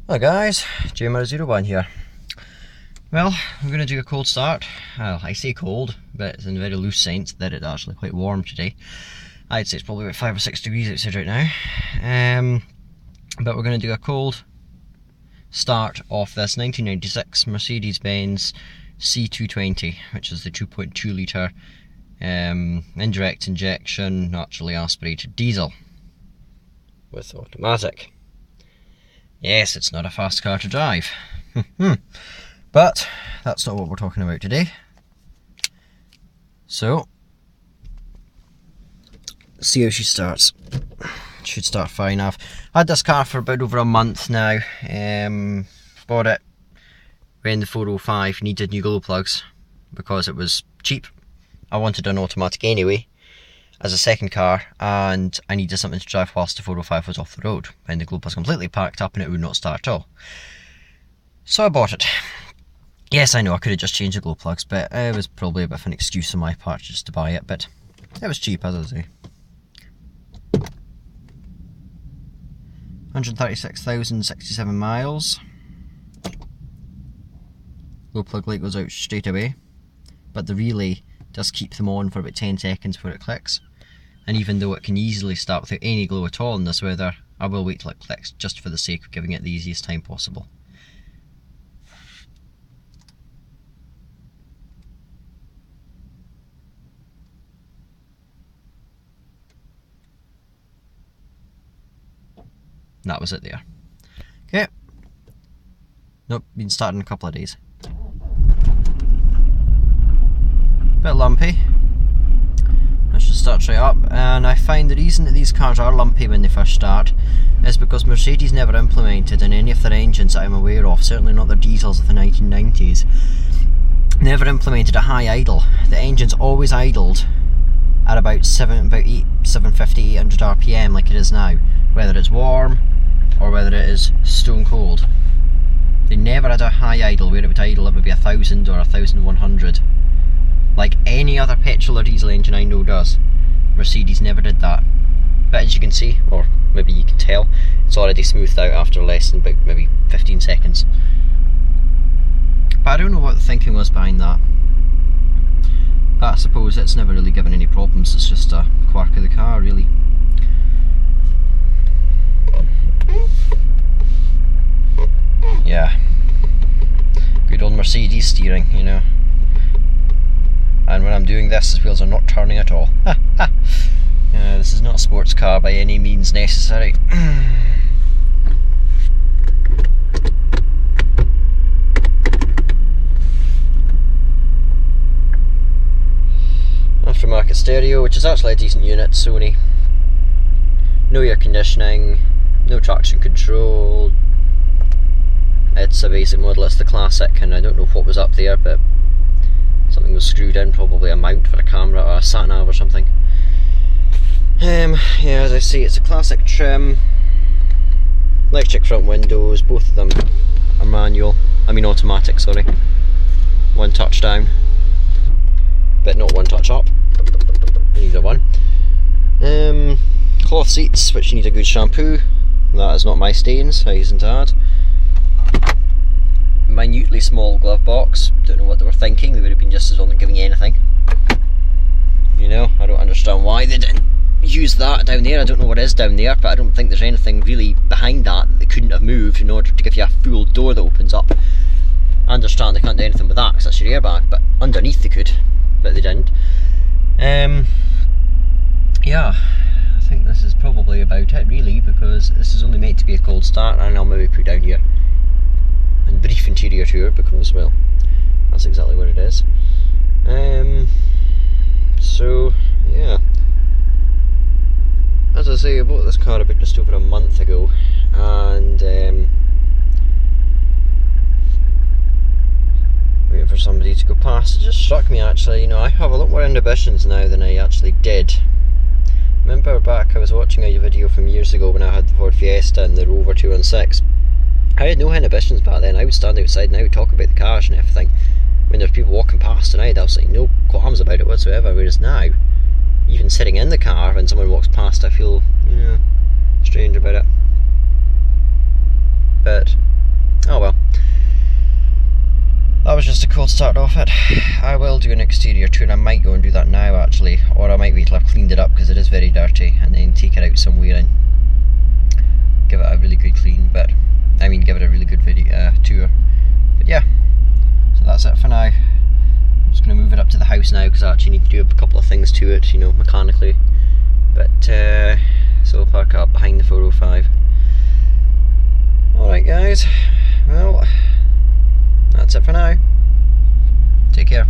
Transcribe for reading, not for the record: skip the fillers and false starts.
Hi guys, Jmer01 here. Well, I'm going to do a cold start. Well, I say cold, but it's in a very loose sense that it's actually quite warm today. I'd say it's probably about 5 or 6 degrees outside right now. But we're going to do a cold start off this 1996 Mercedes-Benz C220, which is the 2.2 litre indirect injection, naturally aspirated diesel with automatic. Yes, it's not a fast car to drive. But that's not what we're talking about today. So, let's see how she starts. Should start fine. I've had this car for about over a month now. Bought it when the 405 needed new glow plugs because it was cheap. I wanted an automatic anyway as a second car, and I needed something to drive whilst the 405 was off the road when the glow was completely packed up and it would not start at all. So I bought it. Yes, I know I could have just changed the glow plugs, but it was probably a bit of an excuse on my part just to buy it, but it was cheap, as I say. 136,067 miles. Glow plug light goes out straight away, but the relay does keep them on for about 10 seconds before it clicks. And even though it can easily start without any glow at all in this weather, I will wait till it clicks just for the sake of giving it the easiest time possible. That was it there. Okay. Nope, been starting a couple of days. Bit lumpy. Let's just start right up, and I find the reason that these cars are lumpy when they first start is because Mercedes never implemented in any of their engines that I'm aware of, certainly not their diesels of the 1990s, never implemented a high idle. The engine's always idled at about 750, 800 RPM like it is now, whether it's warm or whether it is stone cold. They never had a high idle where it would idle at maybe 1000 or 1100. Like any other petrol or diesel engine I know does. Mercedes never did that. But as you can see, or maybe you can tell, it's already smoothed out after less than about maybe 15 seconds. But I don't know what the thinking was behind that. But I suppose it's never really given any problems, it's just a quirk of the car really. Yeah. Good old Mercedes steering, you know. And when I'm doing this, the wheels are not turning at all. This is not a sports car by any means necessary. Aftermarket stereo, which is actually a decent unit, Sony. No air conditioning, no traction control. It's a basic model, it's the classic, and I don't know what was up there, but something was screwed in, probably a mount for a camera or a sat-nav or something. Yeah, as I say, it's a classic trim. Electric front windows, both of them are manual. I mean automatic, sorry. One touch down, but not one touch up. Neither one. Cloth seats, which need a good shampoo. That is not my stains, I hasten to add. Minutely small glove box. Don't know what they were thinking. They would have been just as well not giving you anything. You know, I don't understand why they didn't use that down there. I don't know what is down there, but I don't think there's anything really behind that they couldn't have moved in order to give you a full door that opens up. I understand they can't do anything with that because that's your airbag, but underneath they could, but they didn't. Yeah, I think this is probably about it really, because this is only meant to be a cold start, and I'll maybe put down here and brief interior tour because, well, that's exactly what it is. So yeah, as I say, I bought this car about just over a month ago, and waiting for somebody to go past. It just struck me actually, you know, I have a lot more inhibitions now than I actually did. Remember back, I was watching a video from years ago when I had the Ford Fiesta and the Rover 216. I had no inhibitions back then. I would stand outside and I would talk about the cars and everything. When there's people walking past and I was like no qualms about it whatsoever, whereas now, even sitting in the car when someone walks past, I feel, you know, strange about it. But was just a cold start off it. I will do an exterior tour, and I might go and do that now actually, or I might wait till I've cleaned it up because it is very dirty, and then take it out somewhere and give it a really good clean. But I mean, give it a really good video tour. But yeah, so that's it for now. I'm just going to move it up to the house now because I actually need to do a couple of things to it, you know, mechanically. But so I'll park it up behind the 405. Alright guys, well, that's it for now. Take care.